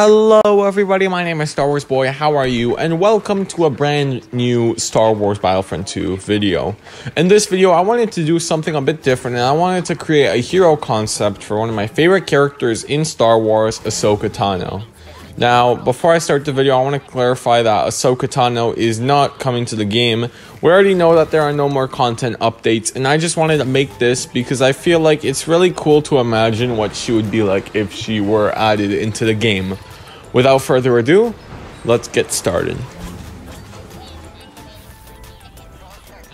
Hello everybody, my name is Star Wars Boy, how are you? And welcome to a brand new Star Wars Battlefront 2 video. In this video, I wanted to do something a bit different and I wanted to create a hero concept for one of my favorite characters in Star Wars, Ahsoka Tano. Now, before I start the video, I want to clarify that Ahsoka Tano is not coming to the game. We already know that there are no more content updates, and I just wanted to make this because I feel like it's really cool to imagine what she would be like if she were added into the game. Without further ado, let's get started.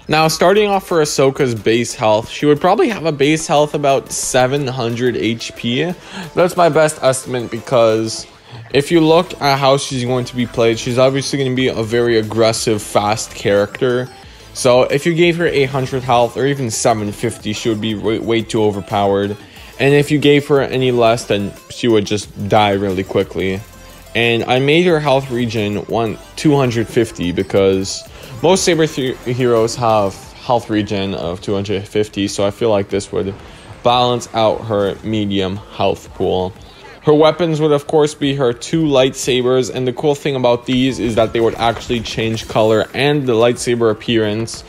Now, starting off for Ahsoka's base health, she would probably have a base health about 700 HP. That's my best estimate because if you look at how she's going to be played, she's obviously going to be a very aggressive, fast character. So if you gave her 800 health or even 750, she would be way too overpowered. And if you gave her any less, then she would just die really quickly. And I made her health regen 250 because most Saber heroes have health regen of 250. So I feel like this would balance out her medium health pool. Her weapons would of course be her two lightsabers, and the cool thing about these is that they would actually change color and the lightsaber appearance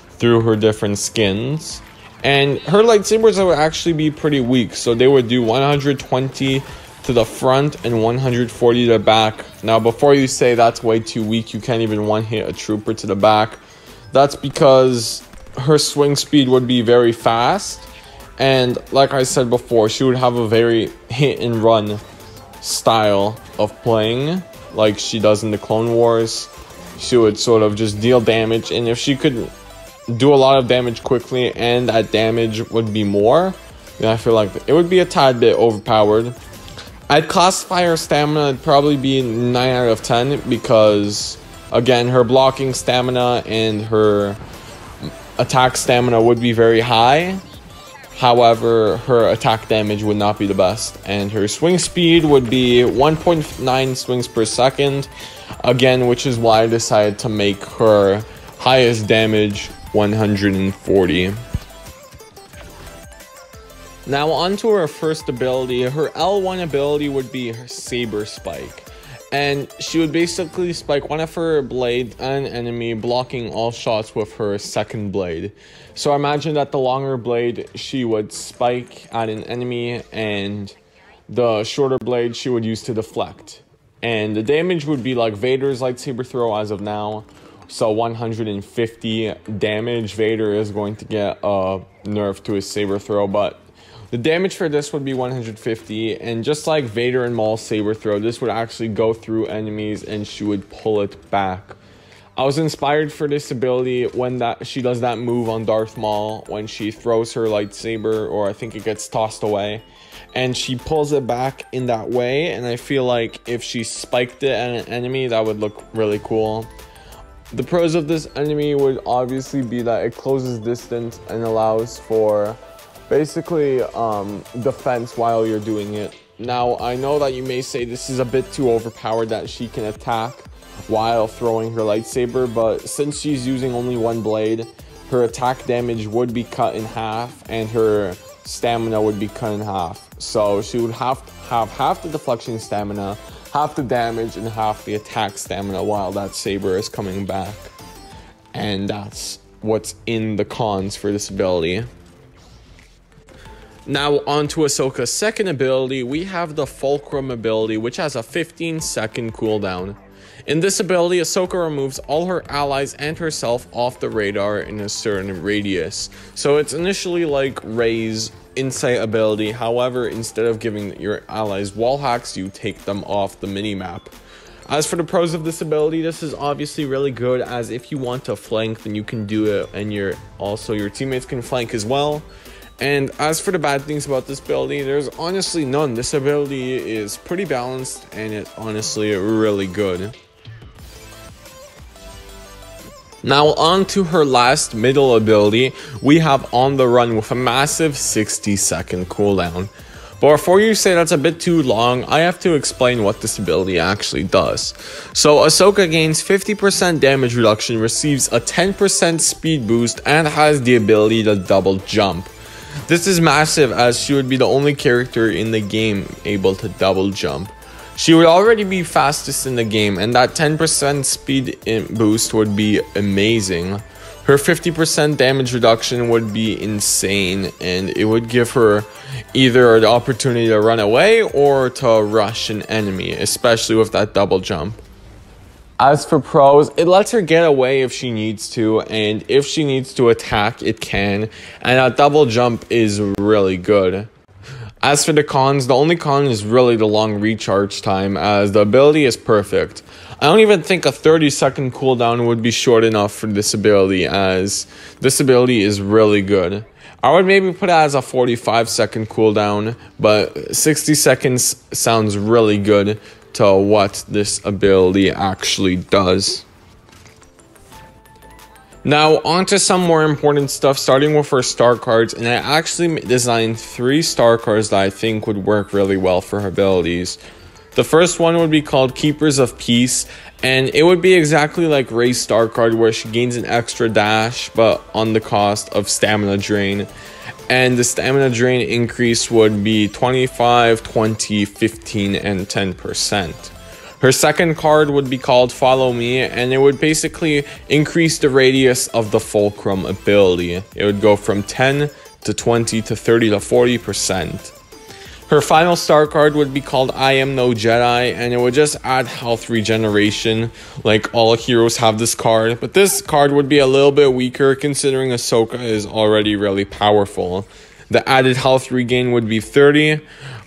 through her different skins. And her lightsabers would actually be pretty weak, so they would do 120 to the front and 140 to the back. Now before you say that's way too weak, you can't even one hit a trooper to the back, that's because her swing speed would be very fast. And like I said before, she would have a very hit and run style of playing like she does in the Clone Wars. She would sort of just deal damage, and if she could do a lot of damage quickly and that damage would be more, then I feel like it would be a tad bit overpowered. I'd classify her stamina, it'd probably be 9 out of 10 because again, her blocking stamina and her attack stamina would be very high. However, her attack damage would not be the best, and her swing speed would be 1.9 swings per second, again, which is why I decided to make her highest damage 140. Now on to her first ability. Her L1 ability would be her Saber Spike, and she would basically spike one of her blades at an enemy, blocking all shots with her second blade. So imagine that the longer blade she would spike at an enemy, and the shorter blade she would use to deflect. And the damage would be like Vader's lightsaber throw as of now. So 150 damage. Vader is going to get a nerf to his saber throw, but the damage for this would be 150, and just like Vader and Maul's saber throw, this would actually go through enemies and she would pull it back. I was inspired for this ability when she does that move on Darth Maul, when she throws her lightsaber, or I think it gets tossed away, and she pulls it back in that way, and I feel like if she spiked it at an enemy, that would look really cool. The pros of this enemy would obviously be that it closes distance and allows for basically defense while you're doing it. Now, I know that you may say this is a bit too overpowered that she can attack while throwing her lightsaber, but since she's using only one blade, her attack damage would be cut in half and her stamina would be cut in half. So she would have to have half the deflection stamina, half the damage, and half the attack stamina while that saber is coming back. And that's what's in the cons for this ability. Now on to Ahsoka's second ability, we have the Fulcrum ability, which has a 15-second cooldown. In this ability, Ahsoka removes all her allies and herself off the radar in a certain radius. So it's initially like Rey's insight ability, however, instead of giving your allies wall hacks, you take them off the minimap. As for the pros of this ability, this is obviously really good, as if you want to flank, then you can do it, and your teammates can flank as well. And as for the bad things about this ability, there's honestly none. This ability is pretty balanced, and it's honestly really good. Now on to her last middle ability, we have On the Run with a massive 60-second cooldown. But before you say that's a bit too long, I have to explain what this ability actually does. So Ahsoka gains 50% damage reduction, receives a 10% speed boost, and has the ability to double jump. This is massive, as she would be the only character in the game able to double jump. She would already be fastest in the game, and that 10% speed boost would be amazing. Her 50% damage reduction would be insane, and it would give her either the opportunity to run away or to rush an enemy, especially with that double jump. As for pros, it lets her get away if she needs to, and if she needs to attack, it can, and a double jump is really good. As for the cons, the only con is really the long recharge time, as the ability is perfect. I don't even think a 30-second cooldown would be short enough for this ability, as this ability is really good. I would maybe put it as a 45-second cooldown, but 60 seconds sounds really good to what this ability actually does. Now, on to some more important stuff, starting with her star cards, and I actually designed 3 star cards that I think would work really well for her abilities. The first one would be called Keepers of Peace, and it would be exactly like Rey's star card, where she gains an extra dash, but on the cost of stamina drain. And the stamina drain increase would be 25, 20, 15, and 10%. Her second card would be called Follow Me, and it would basically increase the radius of the fulcrum ability. It would go from 10 to 20 to 30 to 40%. Her final star card would be called I Am No Jedi, and it would just add health regeneration, like all heroes have this card, but this card would be a little bit weaker considering Ahsoka is already really powerful. The added health regain would be 30,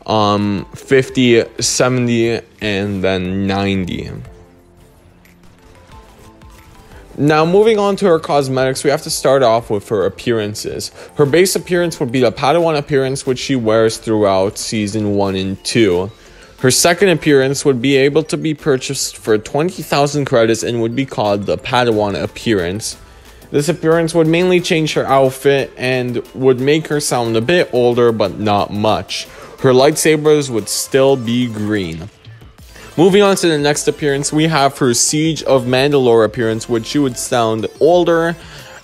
50, 70, and then 90. Now, moving on to her cosmetics, we have to start off with her appearances. Her base appearance would be the Padawan appearance, which she wears throughout Season 1 and 2. Her second appearance would be able to be purchased for 20,000 credits and would be called the Padawan appearance. This appearance would mainly change her outfit and would make her sound a bit older, but not much. Her lightsabers would still be green. Moving on to the next appearance, we have her Siege of Mandalore appearance, which she would sound older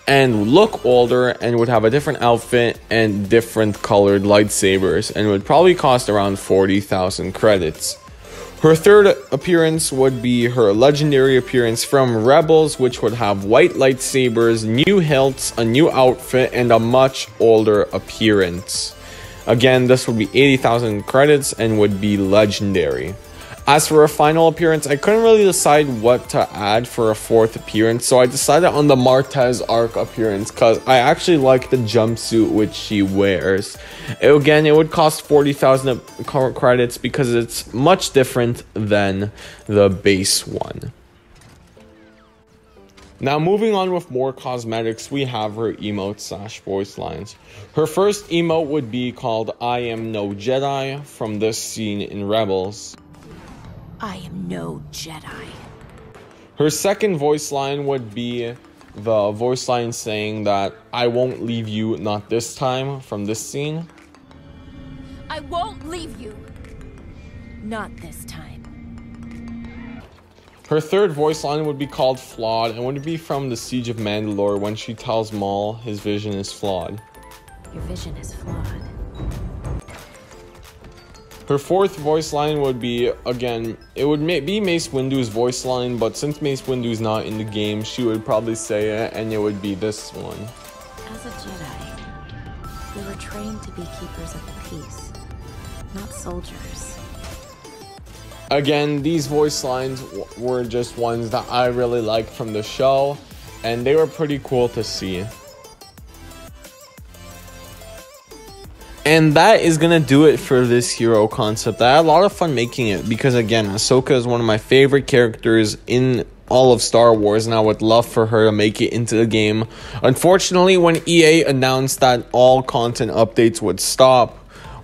and look older and would have a different outfit and different colored lightsabers, and would probably cost around 40,000 credits. Her third appearance would be her legendary appearance from Rebels, which would have white lightsabers, new hilts, a new outfit, and a much older appearance. Again, this would be 80,000 credits and would be legendary. As for her final appearance, I couldn't really decide what to add for a fourth appearance, so I decided on the Martez Arc appearance because I actually like the jumpsuit which she wears. Again, it would cost 40,000 credits because it's much different than the base one. Now, moving on with more cosmetics, we have her emotes / voice lines. Her first emote would be called I Am No Jedi from this scene in Rebels. I am no Jedi. Her second voice line would be the voice line saying that I won't leave you, not this time, from this scene. I won't leave you. Not this time. Her third voice line would be called Flawed and would be from the Siege of Mandalore when she tells Maul his vision is flawed. Your vision is flawed. Her fourth voice line would be, again, it would be Mace Windu's voice line, but since Mace Windu's not in the game, she would probably say it, and it would be this one. As a Jedi, we were trained to be keepers of the peace, not soldiers. Again, these voice lines were just ones that I really liked from the show, and they were pretty cool to see. And that is gonna do it for this hero concept. I had a lot of fun making it because, again, Ahsoka is one of my favorite characters in all of Star Wars, and I would love for her to make it into the game. Unfortunately, when EA announced that all content updates would stop,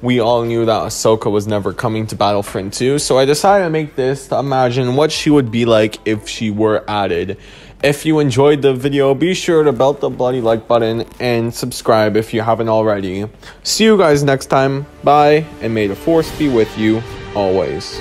we all knew that Ahsoka was never coming to Battlefront 2, so I decided to make this to imagine what she would be like if she were added. If you enjoyed the video, be sure to belt the bloody like button and subscribe if you haven't already. See you guys next time. Bye, and may the Force be with you always.